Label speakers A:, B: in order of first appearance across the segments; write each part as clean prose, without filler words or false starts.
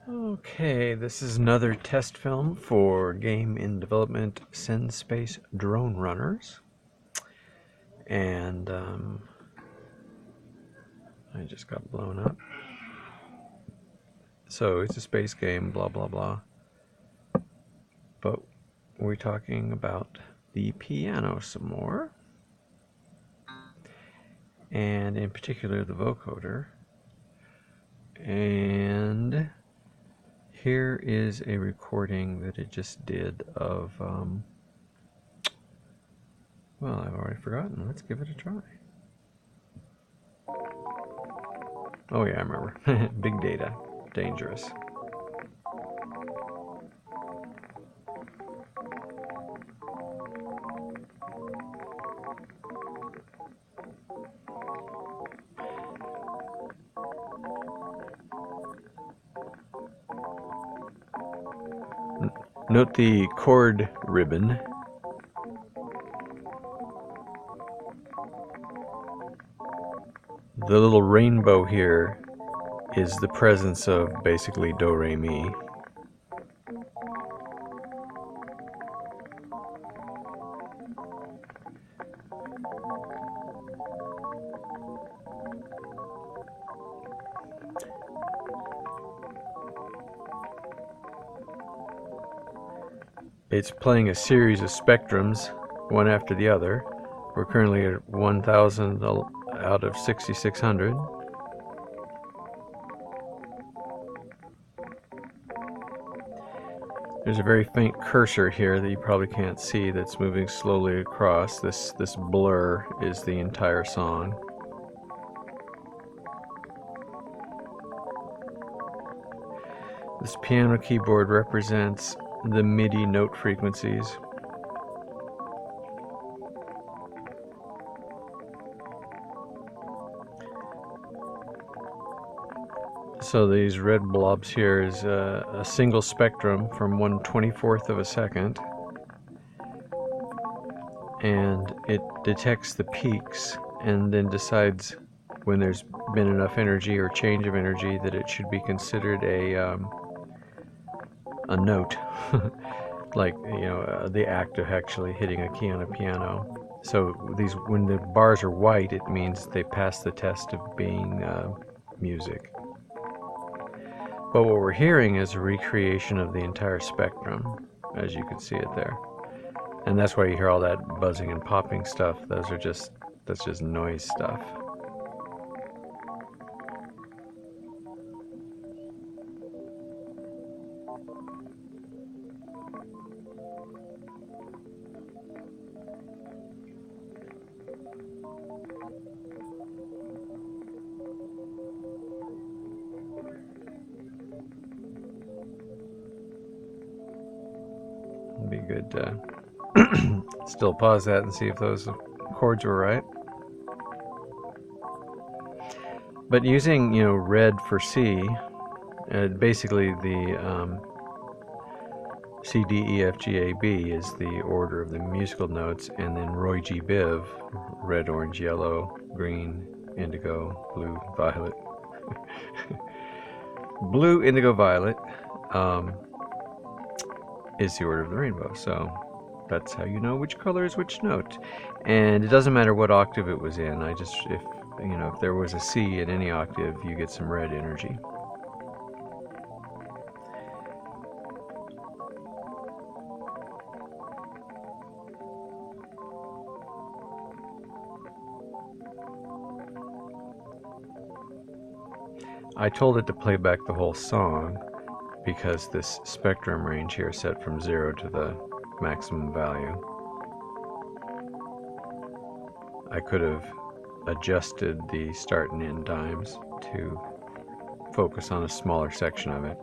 A: Okay, this is another test film for game in development synSpace drone runners. And I just got blown up. So it's a space game, blah blah blah. But we're talking about the piano some more. And in particular the vocoder. And here is a recording that it just did of, well, I've already forgotten. Let's give it a try. Oh yeah, I remember. Big data. Dangerous. Note the chord ribbon. The little rainbow here is the presence of basically do, re, mi. It's playing a series of spectrums, one after the other. We're currently at 1000 out of 6600. There's a very faint cursor here that you probably can't see that's moving slowly across. This blur is the entire song. This piano keyboard represents the MIDI note frequencies. So these red blobs here is a single spectrum from 1/24th of a second, and it detects the peaks and then decides when there's been enough energy or change of energy that it should be considered a note, like, you know, the act of actually hitting a key on a piano. So these, when the bars are white, it means they pass the test of being music. But what we're hearing is a recreation of the entire spectrum, as you can see it there. And that's why you hear all that buzzing and popping stuff. That's just noise stuff. It'd be good to still pause that and see if those chords were right. But using, you know, red for C, basically the C, D, E, F, G, A, B is the order of the musical notes, and then Roy G. Biv, red, orange, yellow, green, indigo, blue, violet. Blue, indigo, violet is the order of the rainbow. So that's how you know which color is which note. And it doesn't matter what octave it was in. If there was a C in any octave, you get some red energy. I told it to play back the whole song because this spectrum range here is set from 0 to the maximum value. I could have adjusted the start and end times to focus on a smaller section of it.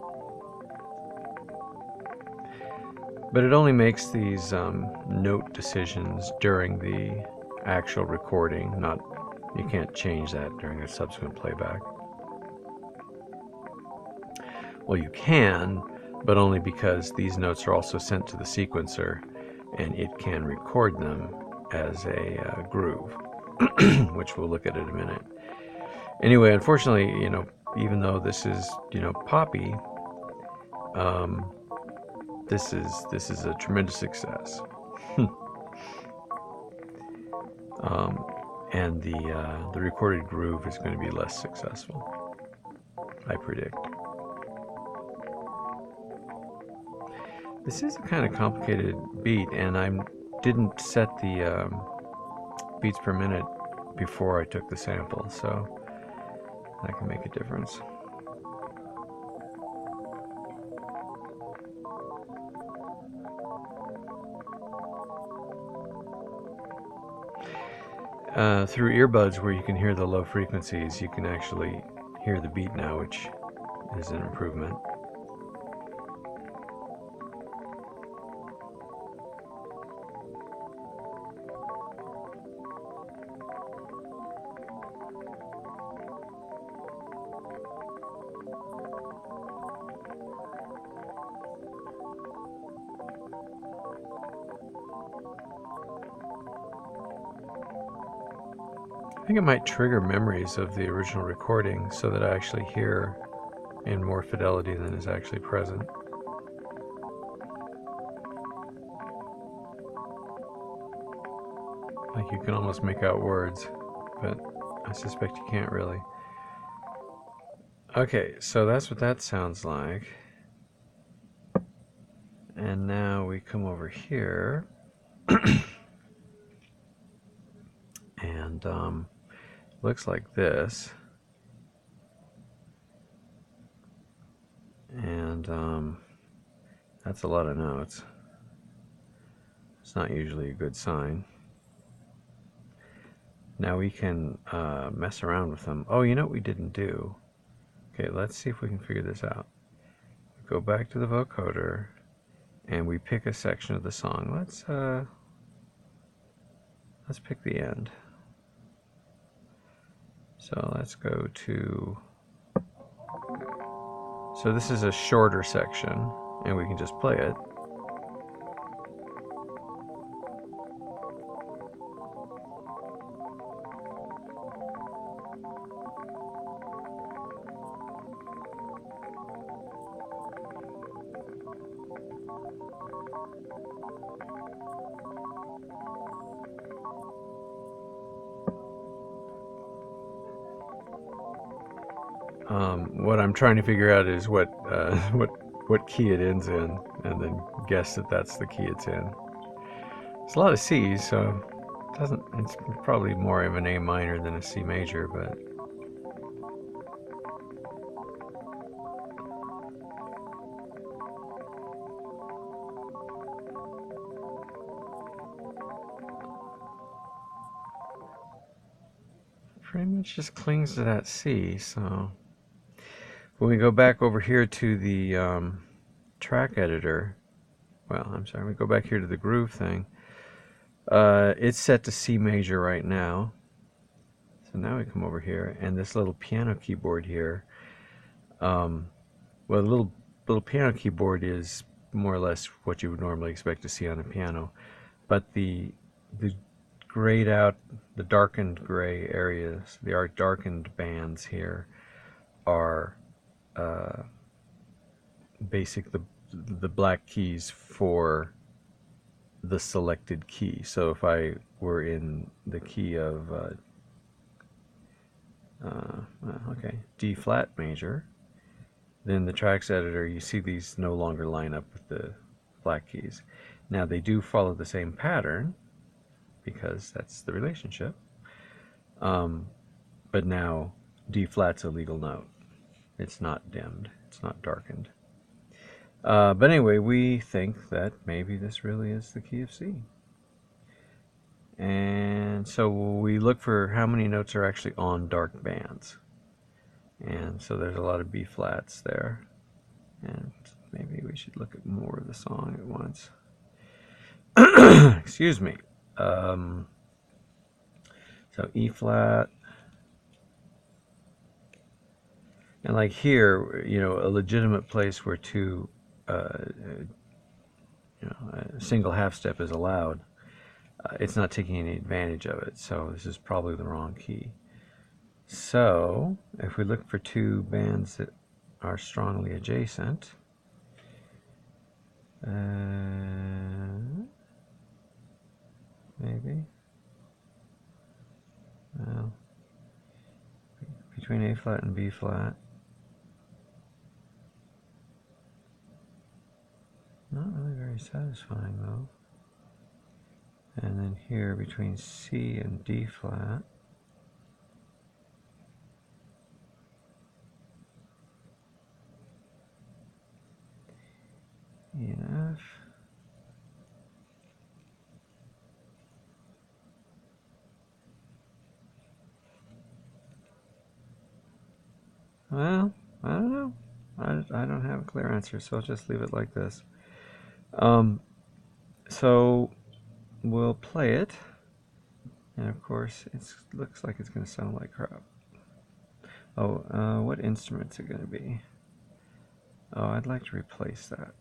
A: But it only makes these note decisions during the actual recording. You can't change that during a subsequent playback. Well, you can, but only because these notes are also sent to the sequencer, and it can record them as a groove, which we'll look at in a minute. Anyway, unfortunately, even though this is, poppy, this is a tremendous success. And the recorded groove is going to be less successful, I predict. This is a kind of complicated beat, and I didn't set the beats per minute before I took the sample, so that can make a difference. Through earbuds where you can hear the low frequencies, you can actually hear the beat now, which is an improvement. I think it might trigger memories of the original recording so that I actually hear in more fidelity than is actually present. Like you can almost make out words, but I suspect you can't really. Okay, so that's what that sounds like. And now we come over here. And looks like this. And that's a lot of notes. It's not usually a good sign. Now we can mess around with them. Oh, you know what we didn't do? Okay, let's see if we can figure this out. Go back to the vocoder, and we pick a section of the song. Let's pick the end. So let's go to. So this is a shorter section, and we can just play it. What I'm trying to figure out is what key it ends in, and then guess that that's the key it's in. It's a lot of C's, so it's probably more of an A minor than a C major, but pretty much just clings to that C. So when we go back over here to the track editor, well, I'm sorry, we go back here to the groove thing. It's set to C major right now. So now we come over here, and this little piano keyboard here. Well, the little piano keyboard is more or less what you would normally expect to see on a piano, but the grayed out, the darkened gray areas, the darkened bands here are the black keys for the selected key. So if I were in the key of D flat major, then the tracks editor, you see these no longer line up with the black keys. Now they do follow the same pattern because that's the relationship, but now D flat's a legal note. It's not dimmed, it's not darkened. But anyway, we think that maybe this really is the key of C. And so we look for how many notes are actually on dark bands. And so there's a lot of B flats there. And maybe we should look at more of the song at once. Excuse me. So E flat. And like here, a legitimate place where a single half step is allowed, it's not taking any advantage of it, so this is probably the wrong key. So if we look for two bands that are strongly adjacent, Maybe. Well, between A flat and B flat. Not really very satisfying though. And then here between C and D flat. E and F. Well, I don't know. I don't have a clear answer, so I'll just leave it like this. So we'll play it, and of course it looks like it's going to sound like crap. Oh, what instrument's it going to be? Oh, I'd like to replace that.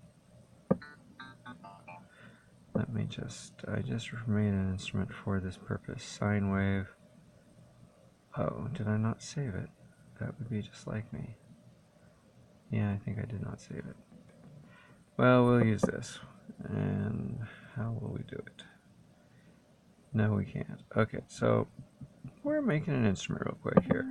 A: Let me I just made an instrument for this purpose. Sine wave. Oh, did I not save it? That would be just like me. Yeah, I think I did not save it. Well, we'll use this. And how will we do it? No, we can't. Okay, so we're making an instrument real quick here.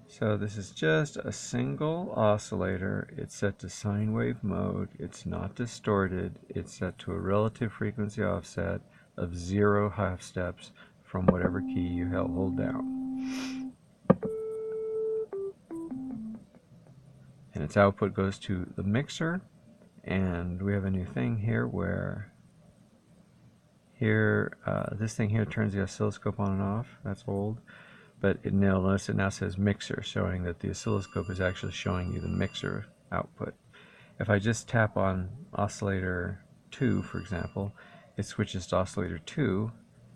A: So this is just a single oscillator. It's set to sine wave mode. It's not distorted. It's set to a relative frequency offset of 0 half steps from whatever key you hold down. And its output goes to the mixer. And we have a new thing here where this thing here turns the oscilloscope on and off. That's old. But notice it now says mixer, showing that the oscilloscope is actually showing you the mixer output. If I just tap on oscillator 2, for example, it switches to oscillator 2,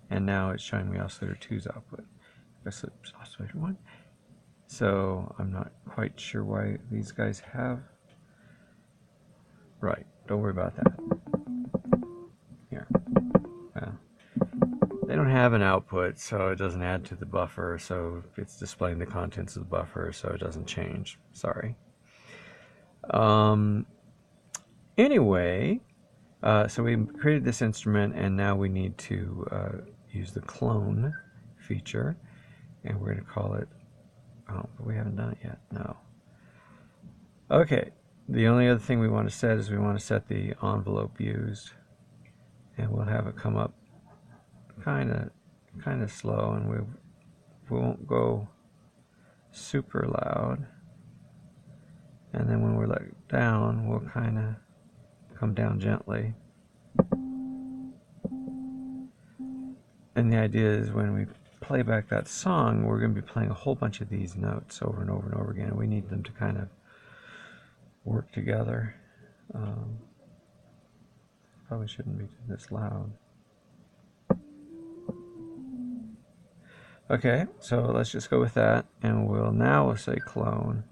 A: and now it's showing me oscillator 2's output. If I switch to oscillator 1, so I'm not quite sure why these guys have. Right, don't worry about that. Here. They don't have an output, so it doesn't add to the buffer, so it's displaying the contents of the buffer, so it doesn't change. Sorry. Anyway, so we created this instrument, and now we need to use the clone feature, and we're going to call it, oh, but we haven't done it yet, no. Okay, the only other thing we want to set is we want to set the envelope used, and we'll have it come up kind of slow, and we won't go super loud, and then when we're let down, we'll kind of come down gently. And the idea is when we play back that song, we're going to be playing a whole bunch of these notes over and over and over again, and we need them to kind of work together. Probably shouldn't be this loud. Okay, so let's just go with that, and we'll say clone,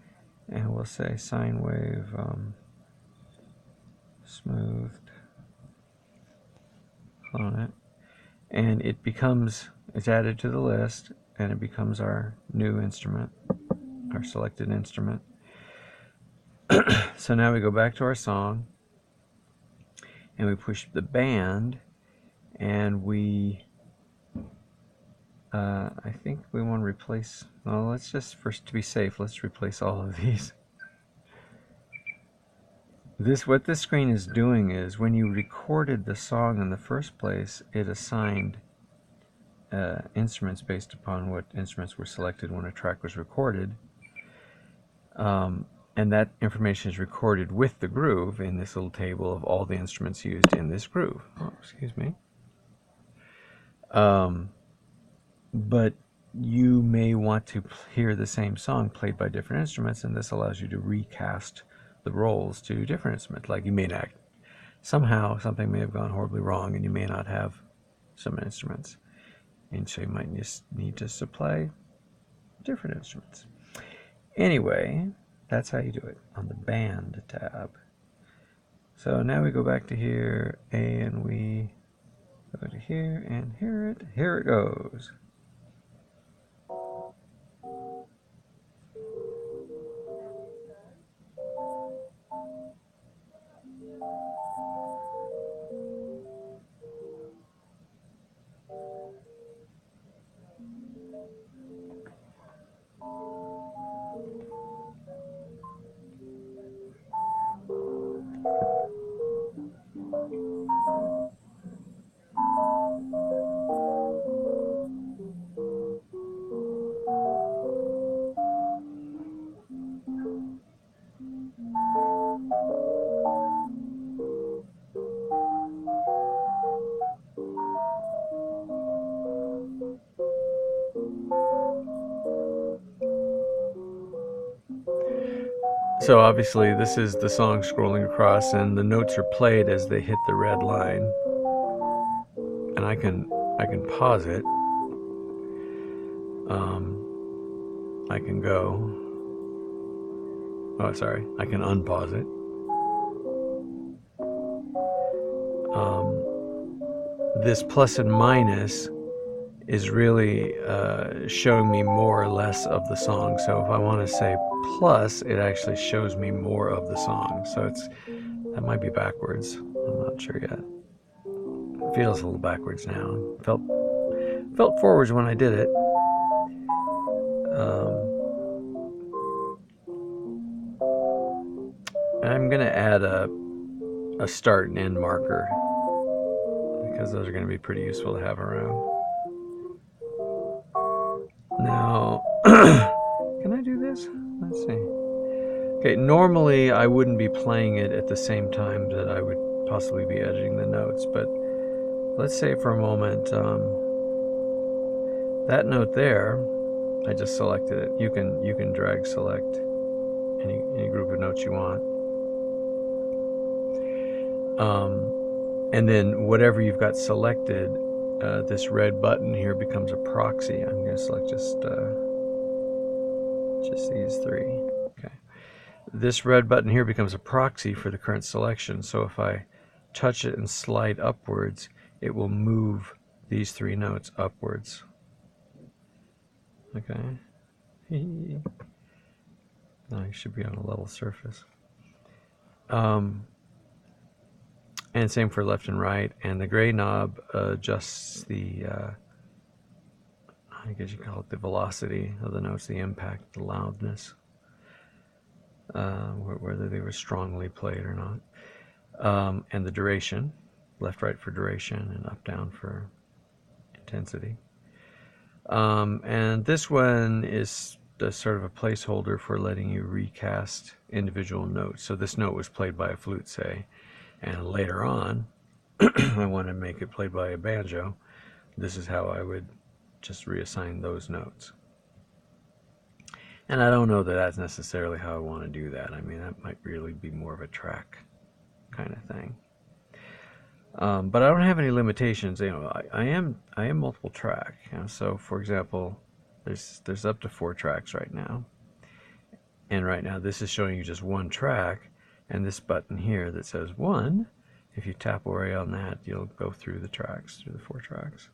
A: and we'll say sine wave smoothed, clone it, and it's added to the list, and it becomes our new instrument, our selected instrument. So now we go back to our song, and we push the band, and I think we want to replace, well, let's just, first to be safe, let's replace all of these. What this screen is doing is when you recorded the song in the first place, it assigned instruments based upon what instruments were selected when a track was recorded. And that information is recorded with the groove in this little table of all the instruments used in this groove. Oh, excuse me. But you may want to hear the same song played by different instruments, and this allows you to recast the roles to different instruments. Like you may not, somehow something may have gone horribly wrong, and you may not have some instruments. And so you might just need to supply different instruments. Anyway, that's how you do it on the band tab. So now we go back to here, and we go to here, and here it goes. So obviously this is the song scrolling across, and the notes are played as they hit the red line. And I can pause it. I can go. Oh, sorry. I can unpause it. This plus and minus is really showing me more or less of the song. So if I want to say plus, it actually shows me more of the song. So that might be backwards. I'm not sure yet. It feels a little backwards now. Felt forwards when I did it. I'm gonna add a start and end marker, because those are going to be pretty useful to have around. Now, can I do this? Let's see. Okay, normally I wouldn't be playing it at the same time that I would possibly be editing the notes, but let's say for a moment, that note there, I just selected it. You can drag select any group of notes you want. And then whatever you've got selected, this red button here becomes a proxy. I'm going to select just these three. Okay. This red button here becomes a proxy for the current selection. So if I touch it and slide upwards, it will move these three notes upwards. Okay. Now you should be on a level surface. And same for left and right. And the gray knob adjusts the, I guess you call it the velocity of the notes, the impact, the loudness, whether they were strongly played or not. And the duration, left, right for duration, and up, down for intensity. And this one is sort of a placeholder for letting you recast individual notes. So this note was played by a flute, say, and later on, I want to make it played by a banjo. This is how I would just reassign those notes. And I don't know that that's necessarily how I want to do that. I mean, that might really be more of a track kind of thing. But I don't have any limitations. You know, I am multiple track. You know, so for example, there's up to 4 tracks right now, and right now this is showing you just one track, and this button here that says 1. If you tap away on that, you'll go through the tracks, through the 4 tracks.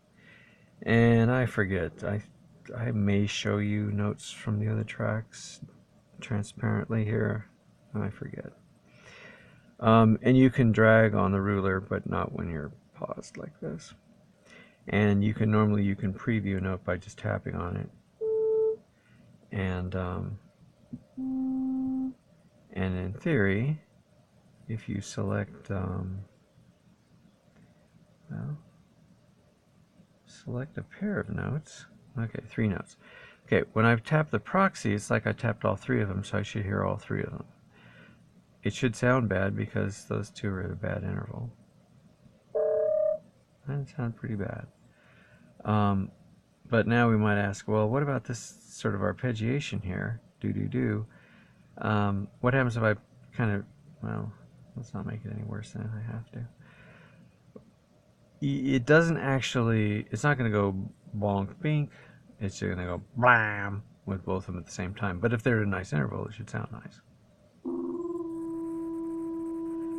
A: And I forget. I may show you notes from the other tracks transparently here. I forget. And you can drag on the ruler, but not when you're paused like this. And you can preview a note by just tapping on it. And in theory, if you select select a pair of notes. Okay, 3 notes. Okay, when I've tapped the proxy, it's like I tapped all 3 of them, so I should hear all 3 of them. It should sound bad because those 2 are at a bad interval. That sounds pretty bad. But now we might ask, well, what about this sort of arpeggiation here? Do-do-do. What happens if I kind of, well, let's not make it any worse than I have to. It doesn't actually, it's not going to go bonk bink. It's going to go blam with both of them at the same time. But if they're at a nice interval, it should sound nice.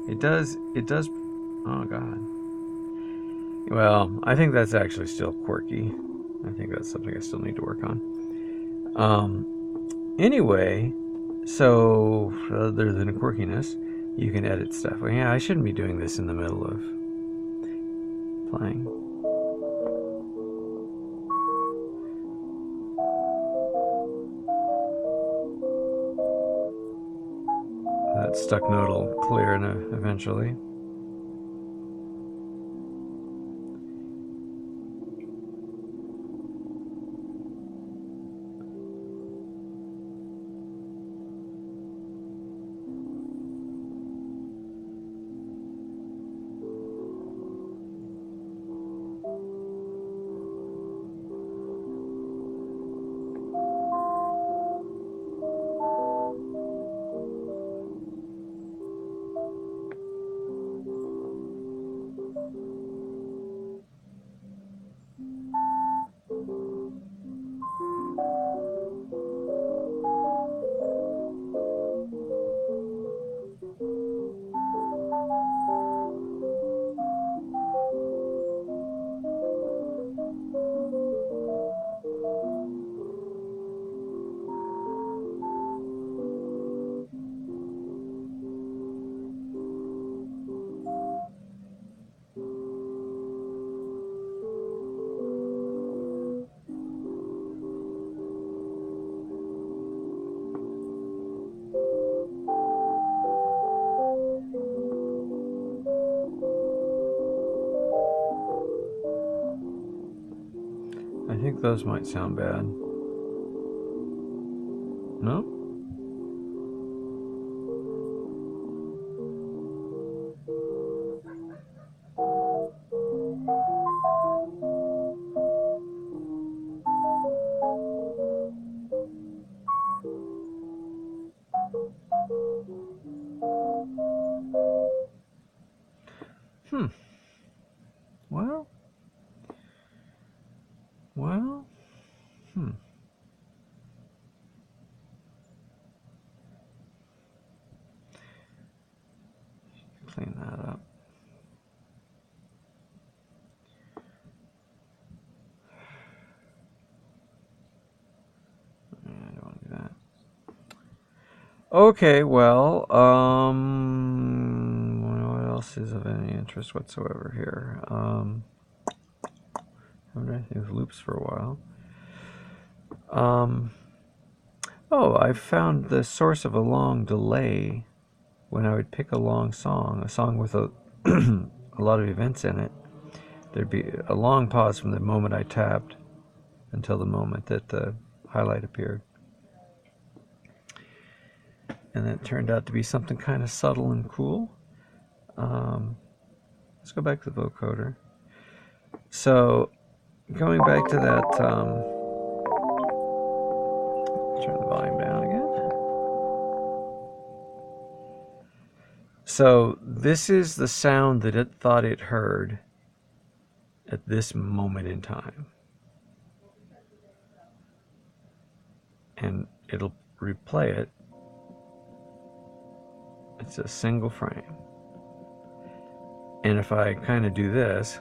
A: It does, oh God. Well, I think that's actually still quirky. I think that's something I still need to work on. Anyway, so other than quirkiness, you can edit stuff. Well, yeah, I shouldn't be doing this in the middle of playing. That stuck note will clear eventually. think those might sound bad. No? Well. Clean that up. I don't want to do that. Okay, well, what else is of any interest whatsoever here? Haven't done anything with loops for a while. Oh, I found the source of a long delay when I would pick a long song, a song with a a lot of events in it. There'd be a long pause from the moment I tapped until the moment that the highlight appeared. And it turned out to be something kind of subtle and cool. Let's go back to the vocoder. So, going back to that, turn the volume down again. So, this is the sound that it thought it heard at this moment in time. And it'll replay it. It's a single frame. And if I kind of do this,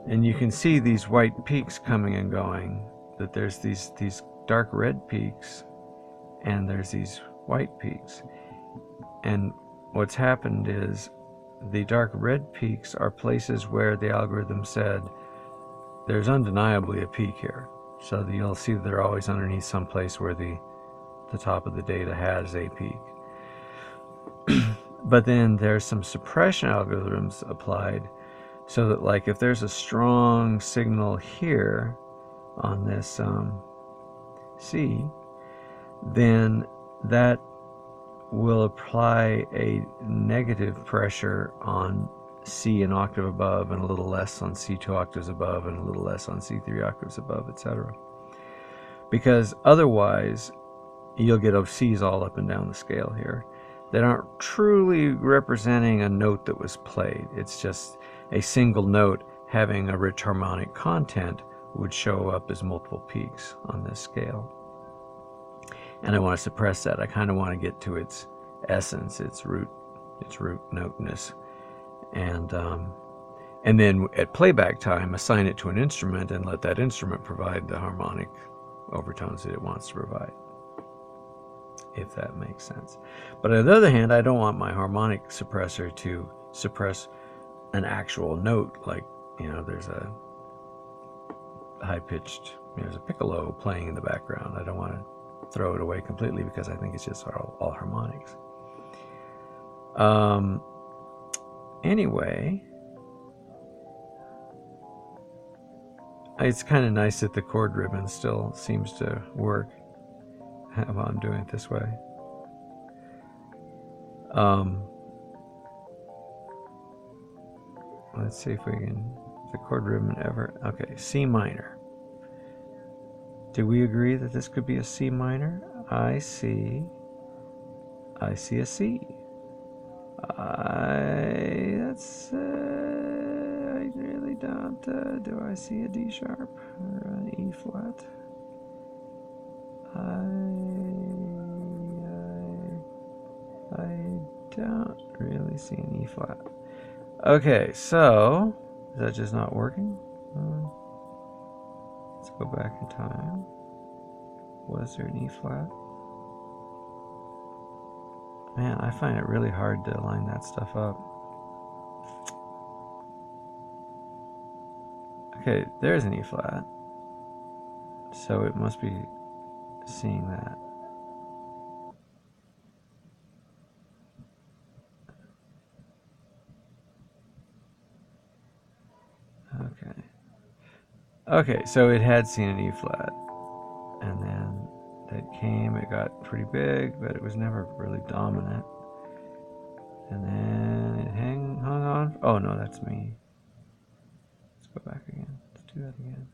A: and you can see these white peaks coming and going, that there's these dark red peaks and there's these white peaks. And what's happened is the dark red peaks are places where the algorithm said there's undeniably a peak here. So that you'll see that they're always underneath some place where the top of the data has a peak. But then there's some suppression algorithms applied so that, like, if there's a strong signal here on this C, then that will apply a negative pressure on C an octave above and a little less on C 2 octaves above and a little less on C 3 octaves above, etc. Because otherwise you'll get C's all up and down the scale here that aren't truly representing a note that was played. It's just a single note having a rich harmonic content would show up as multiple peaks on this scale. And I want to suppress that. I kind of want to get to its essence, its root noteness, and then at playback time assign it to an instrument and let that instrument provide the harmonic overtones that it wants to provide, if that makes sense. But on the other hand, I don't want my harmonic suppressor to suppress an actual note, like, you know, there's a high-pitched, there's a piccolo playing in the background. I don't want to throw it away completely because I think it's just all harmonics. Anyway, it's kind of nice that the chord ribbon still seems to work while I'm doing it this way. Let's see if we can, the chord ribbon ever, okay, C minor. Do we agree that this could be a C minor? I see a C. I really don't, do I see a D sharp or an E flat? I don't really see an E flat. Okay, so, is that just not working? Let's go back in time. Was there an E flat? Man, I find it really hard to line that stuff up. Okay, there's an E flat. So it must be seeing that. Okay. Okay, so it had seen an E flat. And then that came, it got pretty big, but it was never really dominant. And then it hung on. Oh no, that's me. Let's go back again. Let's do that again.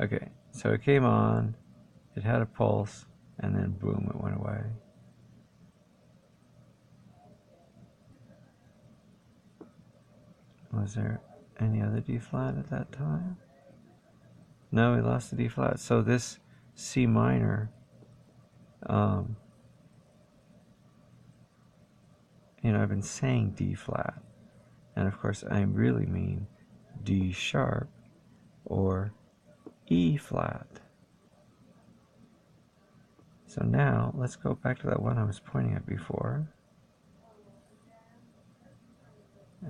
A: Okay, so it came on, it had a pulse, and then boom, it went away. Was there any other D flat at that time? No, we lost the D flat. So this C minor, you know, I've been saying D flat, and of course I really mean D sharp or E flat. So now let's go back to that one I was pointing at before.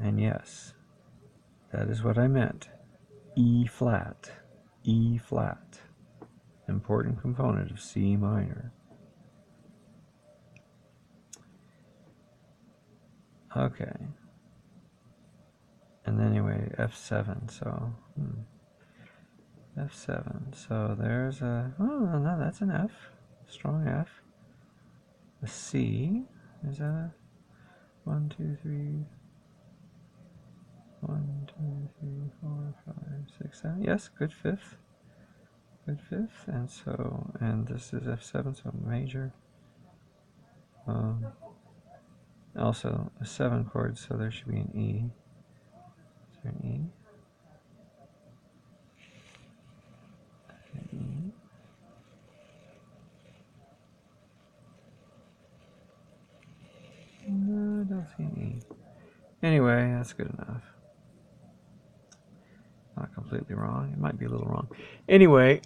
A: And yes, that is what I meant. E flat. E flat. Important component of C minor. Okay. And then anyway, F7, so F7. So there's a, oh no, that's an F. Strong F. A C. Is that a 1, 2, 3, 1, 2, 3, 4, 5, 6, 7? Yes, good fifth. Good fifth. And so, and this is F7, so major. Also a 7 chord, so there should be an E. Is there an E? An E. No, I don't see an E. Anyway, that's good enough. Not completely wrong. It might be a little wrong. Anyway,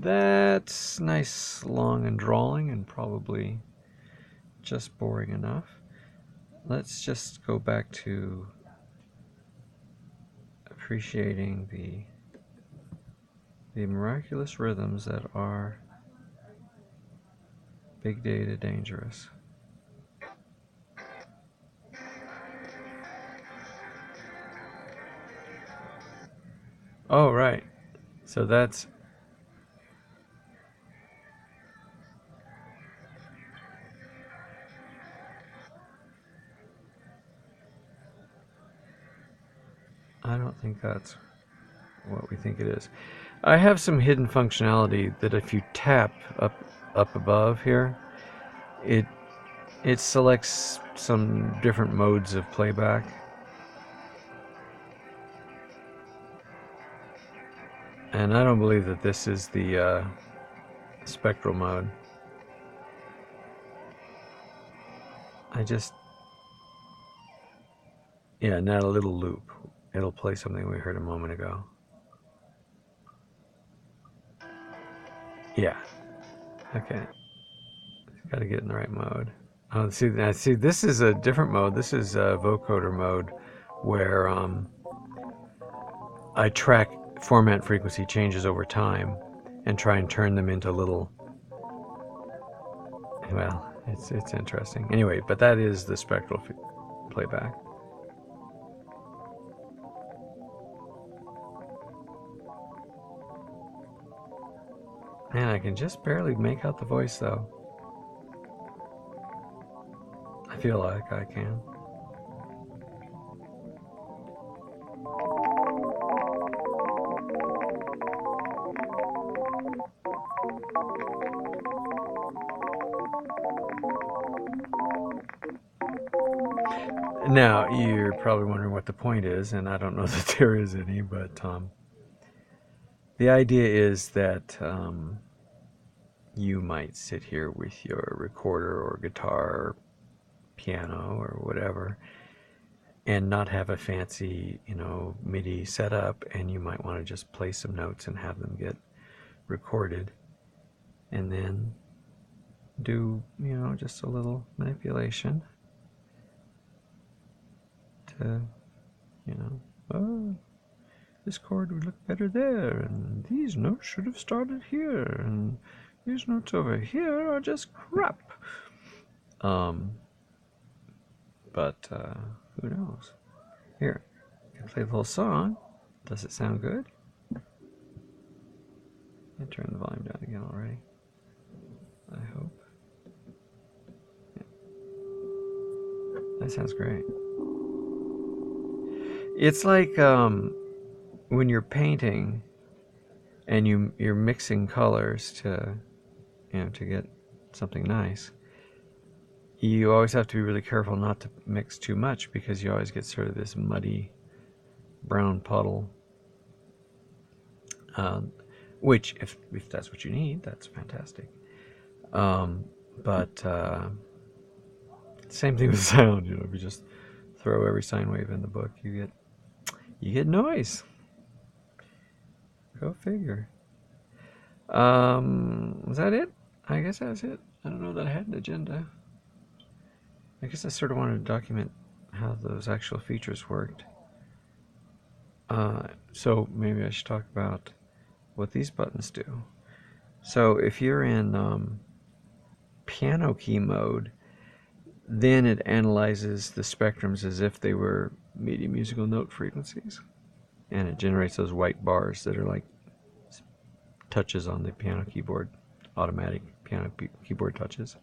A: that's nice, long, and drawling, and probably just boring enough. Let's just go back to appreciating the miraculous rhythms that are big data dangerous. Oh, right. So that's... I don't think that's what we think it is. I have some hidden functionality that if you tap up above here, it selects some different modes of playback. And I don't believe that this is the spectral mode. Yeah, not a little loop. It'll play something we heard a moment ago. Yeah. Okay. Got to get in the right mode. Oh, see, this is a different mode. This is a vocoder mode where I track format frequency changes over time and try and turn them into little... Well, it's interesting. Anyway, but that is the spectral playback. Man, I can just barely make out the voice, though. I feel like I can. Now, you're probably wondering what the point is, and I don't know that there is any, but the idea is that you might sit here with your recorder or guitar or piano or whatever and not have a fancy, MIDI setup, and you might want to just play some notes and have them get recorded, and then do, just a little manipulation to, oh, this chord would look better there, and these notes should have started here, and these notes over here are just crap. But who knows? Here, I can play the whole song. Does it sound good? I turn the volume down again already. I hope. Yeah. That sounds great. It's like when you're painting and you're mixing colors to to get something nice. You always have to be really careful not to mix too much, because you always get sort of this muddy brown puddle. Which, if that's what you need, that's fantastic. But same thing with sound. If you just throw every sine wave in the book, you get noise. Go figure. Was that it? I guess that's it. I don't know that I had an agenda. I guess I sort of wanted to document how those actual features worked. So maybe I should talk about what these buttons do. So if you're in piano key mode, then it analyzes the spectrums as if they were medium musical note frequencies, and it generates those white bars that are like touches on the piano keyboard, automatic piano keyboard touches.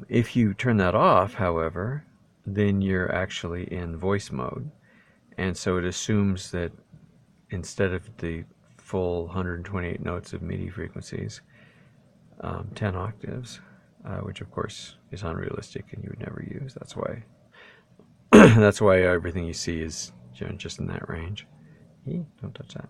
A: If you turn that off, however, then you're actually in voice mode, and so it assumes that instead of the full 128 notes of MIDI frequencies, 10 octaves, which of course is unrealistic and you would never use. That's why that's why everything you see is just in that range. Don't touch that.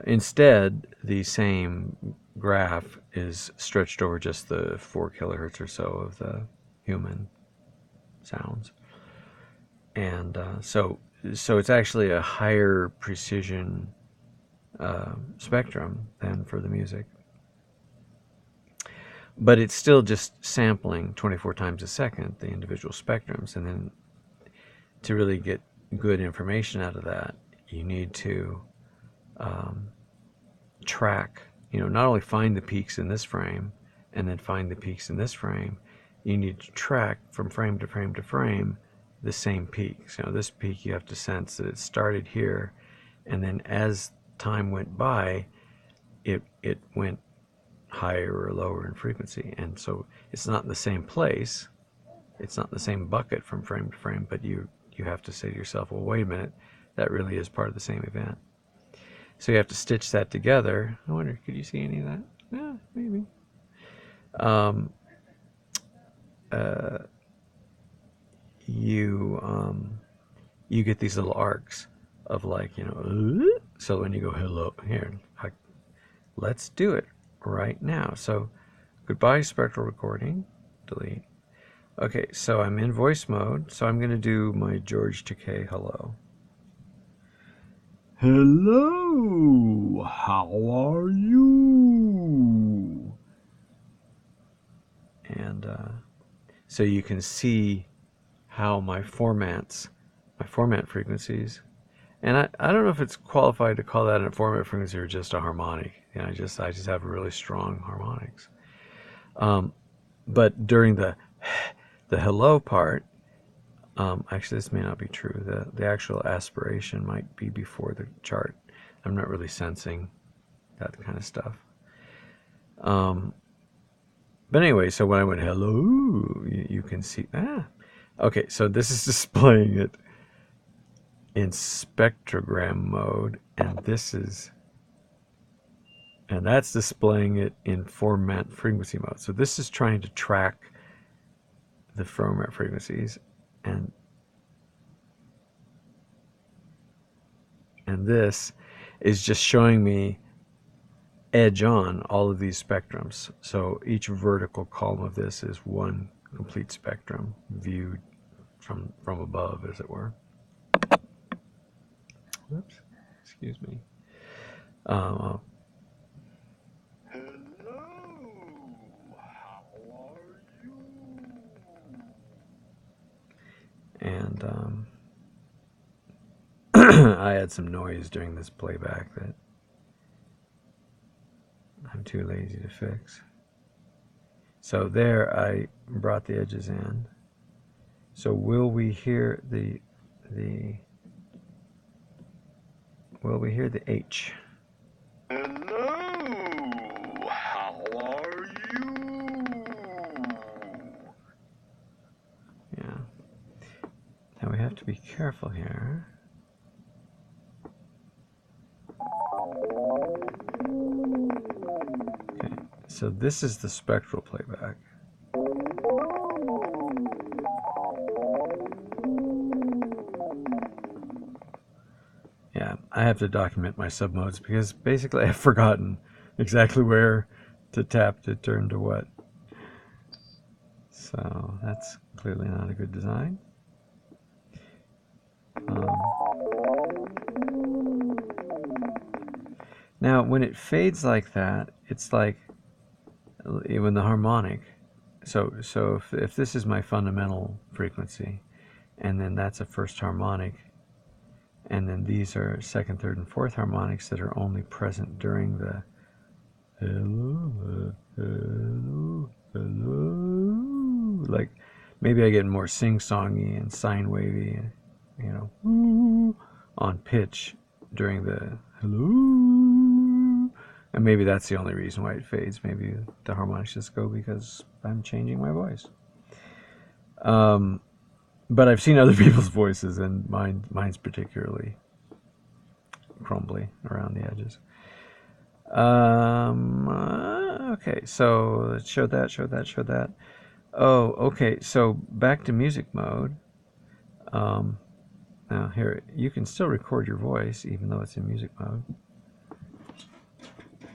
A: Instead, the same graph is stretched over just the 4 kilohertz or so of the human sounds, and so it's actually a higher precision spectrum than for the music, but it's still just sampling 24 times a second the individual spectrums, and then to really get good information out of that, you need to track, not only find the peaks in this frame and then find the peaks in this frame, you need to track from frame to frame to frame the same peaks. This peak, you have to sense that it started here, and then as time went by, it went higher or lower in frequency, and so it's not in the same place, it's not in the same bucket from frame to frame, but you have to say to yourself, well, wait a minute, that really is part of the same event. So you have to stitch that together. I wonder, could you see any of that? Yeah, maybe. You get these little arcs of like, so when you go hello, here, let's do it right now. So goodbye spectral recording, delete. Okay, so I'm in voice mode, so I'm going to do my George Takei hello. Hello, how are you? And so you can see how my format frequencies, and I don't know if it's qualified to call that a format frequency or just a harmonic. I just have really strong harmonics. But during the hello part, actually this may not be true. The actual aspiration might be before the chart. I'm not really sensing that kind of stuff. But anyway, so when I went hello, you can see, okay, so this is displaying it in spectrogram mode, and that's displaying it in format frequency mode. So this is trying to track the format frequencies, and this is just showing me edge on all of these spectrums. So each vertical column of this is one complete spectrum viewed from above, as it were. Oops, excuse me. Hello, how are you? And I had some noise during this playback that I'm too lazy to fix. So there I brought the edges in. So will we hear the H?
B: Hello, how are you?
A: Yeah. Now we have to be careful here. Okay, so this is the spectral playback. Yeah, I have to document my submodes because basically I've forgotten exactly where to tap to turn to what. So that's clearly not a good design. Now when it fades like that, it's like when the harmonic. So if this is my fundamental frequency, and then that's a first harmonic, and then these are second, third, and fourth harmonics that are only present during the hello, hello, hello. Like maybe I get more sing-songy and sine wavy, you know, on pitch during the hello. And maybe that's the only reason why it fades. Maybe the harmonics just go because I'm changing my voice. But I've seen other people's voices, and mine's particularly crumbly around the edges. Okay, so let's show that. Oh, okay, so back to music mode. Now here, you can still record your voice even though it's in music mode.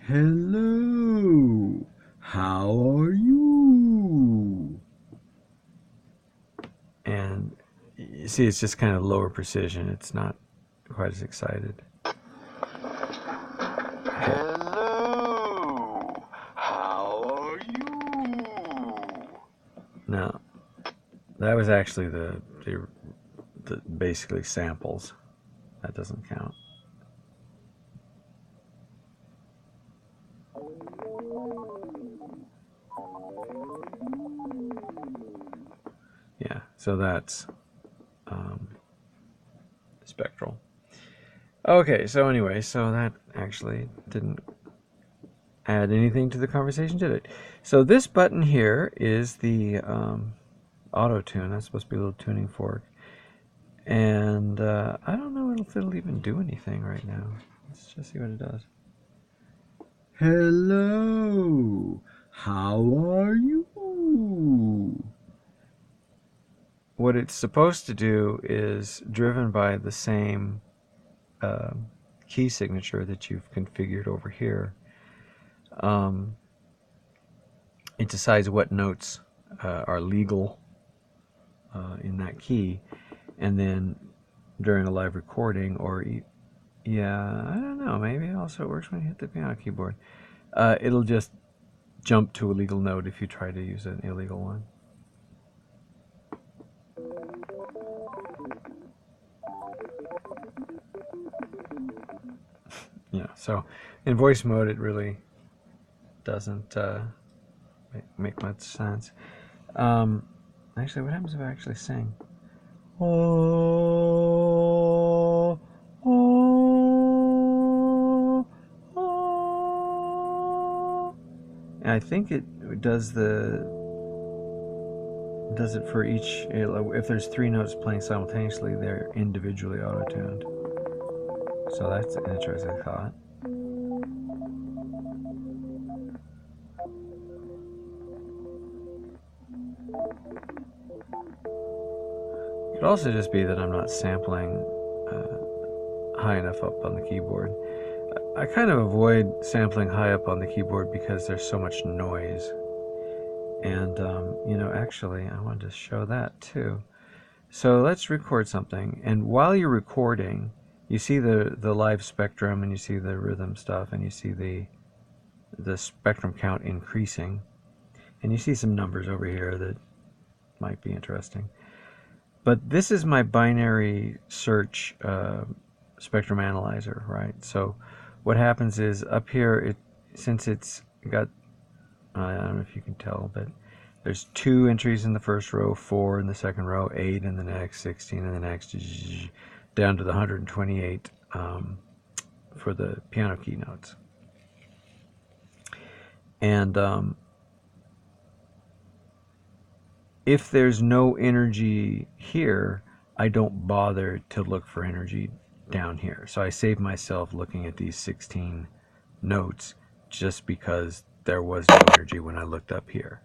A: Hello, how are you? And you see, it's just kind of lower precision. It's not quite as excited.
B: Hello, how are you?
A: Now, that was actually the basically samples. That doesn't count. Yeah, so that's spectral. Okay, so anyway, so that actually didn't add anything to the conversation, did it? So this button here is the auto tune. That's supposed to be a little tuning fork. And I don't know if it'll even do anything right now. Let's just see what it does. Hello, how are you? What it's supposed to do is driven by the same key signature that you've configured over here. It decides what notes are legal in that key, and then during a live recording, or yeah, I don't know, maybe also it works when you hit the piano keyboard. It'll just jump to a legal note if you try to use an illegal one. Yeah, so in voice mode it really doesn't make much sense. Actually, what happens if I actually sing? Oh, oh, oh. And I think it does it for each. If there's 3 notes playing simultaneously, they're individually auto-tuned. So that's an interesting thought. It could also just be that I'm not sampling high enough up on the keyboard. I kind of avoid sampling high up on the keyboard because there's so much noise. And, you know, actually, I wanted to show that too. So let's record something. And while you're recording, you see the live spectrum, and you see the rhythm stuff, and you see the spectrum count increasing. And you see some numbers over here that might be interesting. But this is my binary search spectrum analyzer, right? So what happens is up here, since it's got, I don't know if you can tell, but there's 2 entries in the first row, 4 in the second row, 8 in the next, 16 in the next, down to the 128 for the piano key notes. And if there's no energy here, I don't bother to look for energy down here. So I save myself looking at these 16 notes just because there was no energy when I looked up here.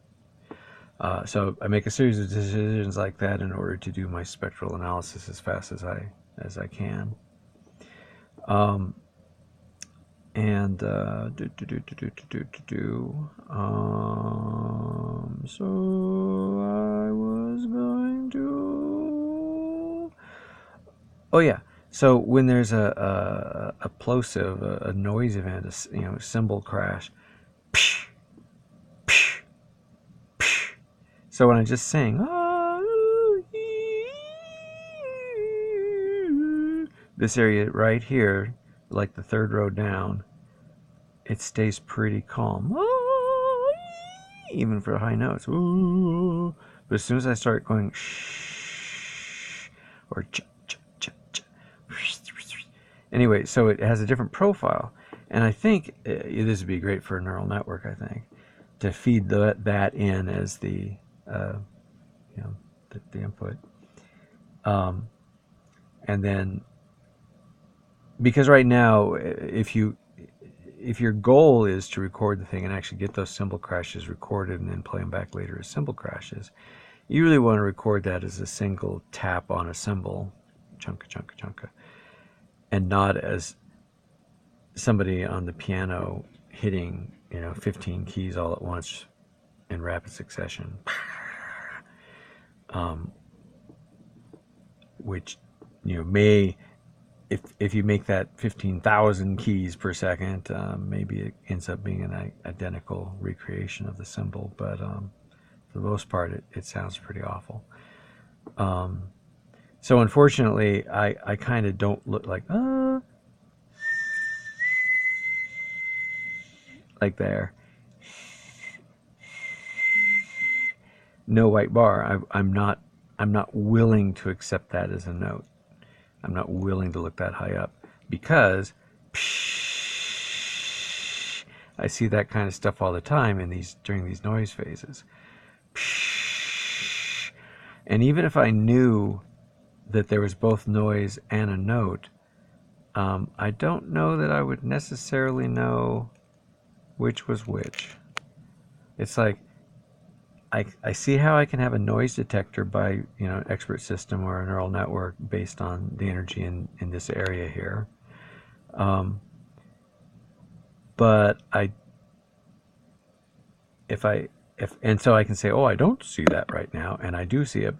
A: So I make a series of decisions like that in order to do my spectral analysis as fast as I can. So I was going to. Oh yeah. So when there's a plosive, a noise event, a cymbal crash. Psh, psh, psh. So when I just sing, this area right here, like the 3rd row down, it stays pretty calm, even for high notes. But as soon as I start going shh or ch ch ch ch, anyway, so it has a different profile, and I think this would be great for a neural network. I think to feed that in as the the input, and then because right now, if your goal is to record the thing and actually get those cymbal crashes recorded and then play them back later as cymbal crashes, you really want to record that as a single tap on a cymbal, chunka, chunka, chunka, and not as somebody on the piano hitting 15 keys all at once in rapid succession, which may, if you make that 15,000 keys per second, maybe it ends up being an identical recreation of the cymbal, but for the most part it sounds pretty awful. So unfortunately I kind of don't look like there. No white bar. I'm not willing to accept that as a note. I'm not willing to look that high up because I see that kind of stuff all the time during these noise phases. And even if I knew that there was both noise and a note, I don't know that I would necessarily know which was which. It's like I see how I can have a noise detector by an expert system or a neural network based on the energy in this area here, but so I can say, oh, I don't see that right now, and I do see it,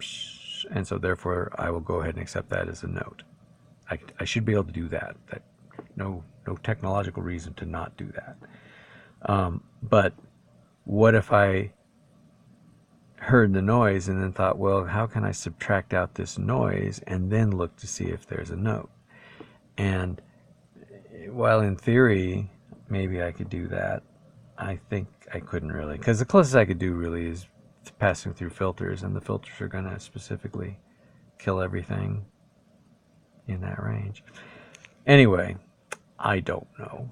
A: and so therefore I will go ahead and accept that as a note. I should be able to do that. No technological reason to not do that. But what if I heard the noise and then thought, well, how can I subtract out this noise and then look to see if there's a note? And while in theory maybe I could do that, I think I couldn't really, because the closest I could do really is passing through filters, and the filters are going to specifically kill everything in that range. Anyway, I don't know.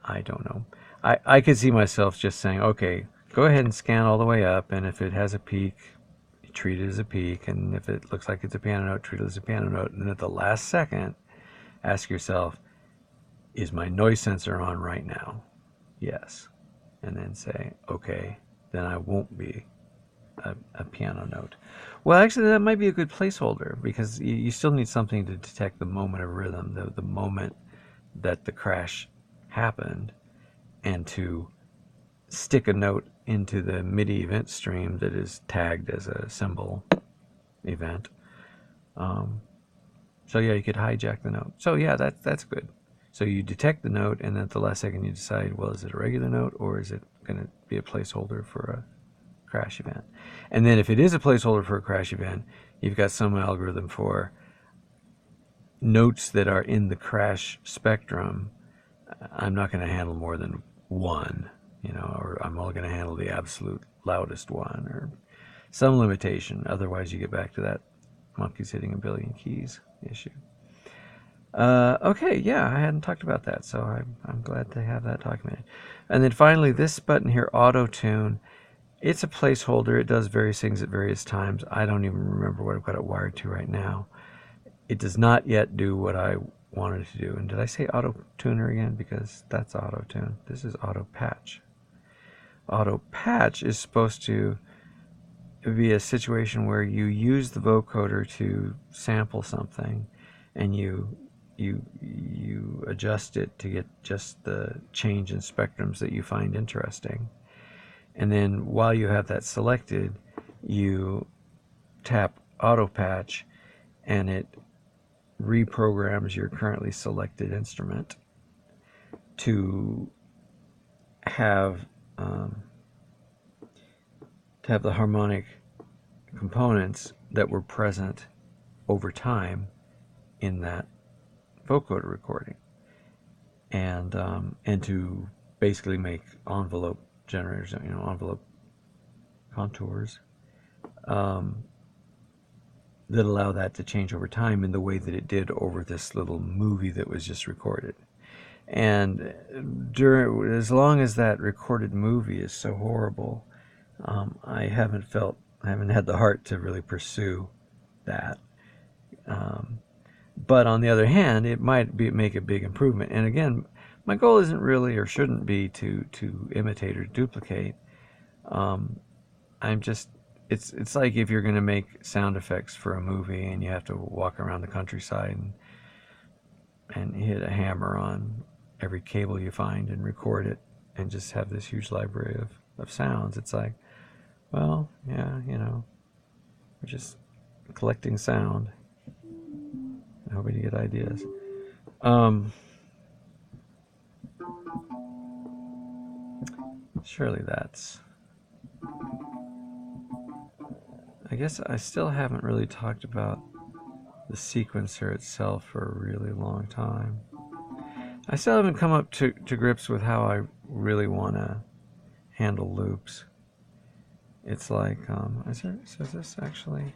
A: I could see myself just saying, okay, go ahead and scan all the way up, and if it has a peak, treat it as a peak, and if it looks like it's a piano note, treat it as a piano note, and at the last second, ask yourself, is my noise sensor on right now? Yes. And then say, okay, then I won't be a piano note. Well, actually, that might be a good placeholder, because you still need something to detect the moment of rhythm, the moment that the crash happened, and to stick a note into the MIDI event stream that is tagged as a cymbal event. So yeah, you could hijack the note. So yeah, that's good. So you detect the note, and then at the last second you decide, well, is it a regular note or is it going to be a placeholder for crash event. And then if it is a placeholder for a crash event, you've got some algorithm for notes that are in the crash spectrum. I'm not going to handle more than one, or I'm only going to handle the absolute loudest one, or some limitation. Otherwise, you get back to that monkeys hitting a billion keys issue. Okay, yeah, I hadn't talked about that, so I'm glad to have that documented. And then finally, this button here, Auto Tune. It's a placeholder. It does various things at various times. I don't even remember what I've got it wired to right now. It does not yet do what I wanted it to do. And did I say Auto Tuner again? Because that's Auto Tune. This is Auto Patch. Auto Patch is supposed to be a situation where you use the vocoder to sample something, and you adjust it to get just the change in spectrums that you find interesting. And then while you have that selected, you tap Auto Patch, and it reprograms your currently selected instrument to have the harmonic components that were present over time in that vocoder recording, and to basically make envelope generators, envelope contours that allow that to change over time in the way that it did over this little movie that was just recorded. And as long as that recorded movie is so horrible, I haven't had the heart to really pursue that. But on the other hand, it might make a big improvement. And again, my goal isn't really, or shouldn't be, to imitate or duplicate. It's like if you're going to make sound effects for a movie and you have to walk around the countryside and hit a hammer on every cable you find and record it and just have this huge library of sounds. It's like, well, yeah, we're just collecting sound, hoping to get ideas. Surely that's... I guess I still haven't really talked about the sequencer itself for a really long time. I still haven't come up to grips with how I really want to handle loops. It's like, is this actually,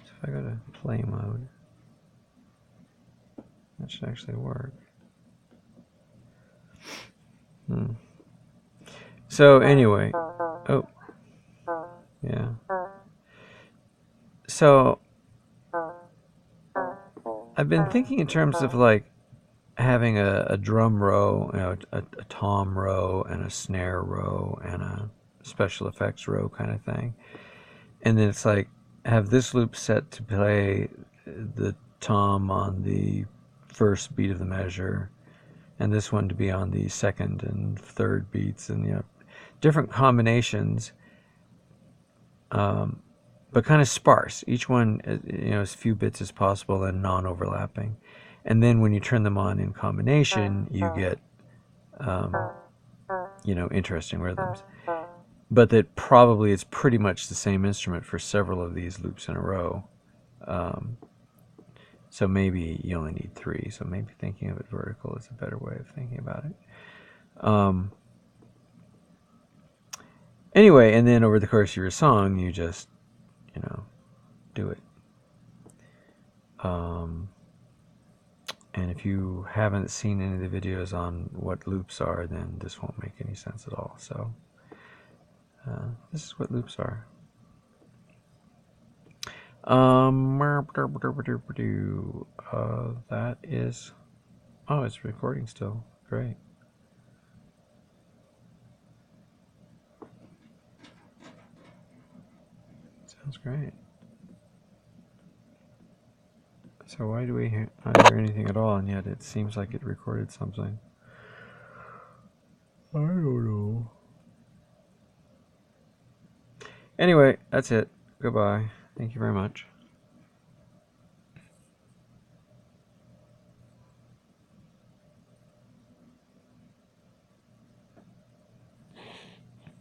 A: if I go to play mode, that should actually work. So anyway, oh, yeah. So I've been thinking in terms of like having a drum row, a tom row, and a snare row, and a special effects row kind of thing. And then it's like, have this loop set to play the tom on the first beat of the measure, and this one to be on the second and third beats, and different combinations, but kind of sparse. Each one, as few bits as possible and non-overlapping. And then when you turn them on in combination, you get, interesting rhythms. But that probably it's pretty much the same instrument for several of these loops in a row. So maybe you only need 3. So maybe thinking of it vertical is a better way of thinking about it. Anyway, and then over the course of your song, you just, do it. And if you haven't seen any of the videos on what loops are, then this won't make any sense at all. So this is what loops are. That is... Oh, it's recording still. Great. Sounds great. So why do we not hear anything at all, and yet it seems like it recorded something? I don't know. Anyway, that's it. Goodbye. Thank you very much.